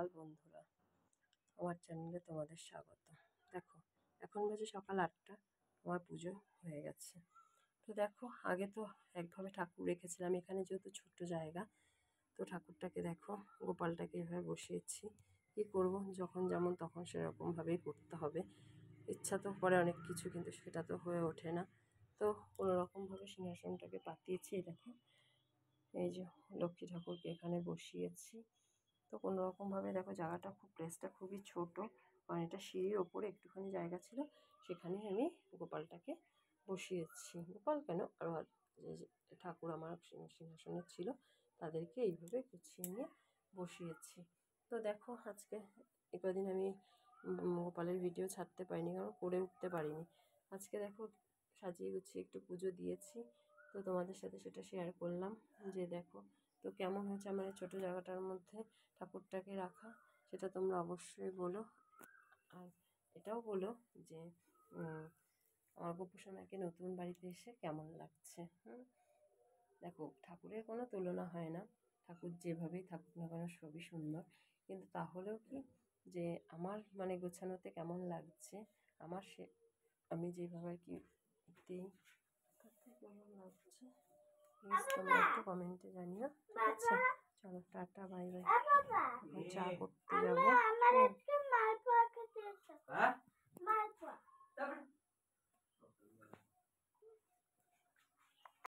সকাল বন্ধুরা, আমার চ্যানেলে তোমাদের স্বাগত। দেখো, এখন বাজে সকাল 8টা, আমার পুজো হয়ে গেছে। তো দেখো, আগে তো একভাবে ঠাকুর রেখেছিলাম এখানে, যেহেতু ছোট্ট জায়গা। তো ঠাকুরটাকে দেখো, গোপালটাকে এভাবে বসিয়েছি। কী করব, যখন যেমন তখন সেরকমভাবেই করতে হবে। ইচ্ছা তো করে অনেক কিছু, কিন্তু সেটা তো হয়ে ওঠে না। তো কোনো রকমভাবে সিংহাসনটাকে পাতিয়েছি। দেখো, এই যে লক্ষ্মী ঠাকুরকে এখানে বসিয়েছি। তো কোনো রকমভাবে দেখো, জায়গাটা প্লেসটা খুবই ছোট, কারণ এটা সিঁড়ির ওপরে একটুখানি জায়গা ছিল, সেখানেই আমি গোপালটাকে বসিয়েছি। গোপাল কেন, আরও যে ঠাকুর আমার সিংহাসনে ছিল তাদেরকে এইভাবে গুছিয়ে নিয়ে বসিয়েছি। তো দেখো, আজকে কদিন আমি গোপালের ভিডিও ছাড়তে পারিনি, কারণ করে উঠতে পারিনি। আজকে দেখো, সাজিয়ে গুছিয়ে একটু পুজো দিয়েছি, তো তোমাদের সাথে সেটা শেয়ার করলাম। যে দেখো, তো কেমন হয়েছে আমার এই ছোটো জায়গাটার মধ্যে ঠাকুরটাকে রাখা, সেটা তোমরা অবশ্যই বলো। আর এটাও বলো যে আমার গোপুসোনাকে নতুন বাড়িতে এসে কেমন লাগছে। দেখো, ঠাকুরের কোনো তুলনা হয় না, ঠাকুর যেভাবেই থাকুক না কেন সবই সুন্দর। কিন্তু তাহলেও কি, যে আমার মানে গোছানোতে কেমন লাগছে, আমি যেভাবে আর কি দিই, তাতে কেমন লাগছে প্লিজ তোমরা একটু কমেন্টে জানিও, ঠিক আছে? চলো, টাটা, বাই বাই। এখন চা করতে যাবো।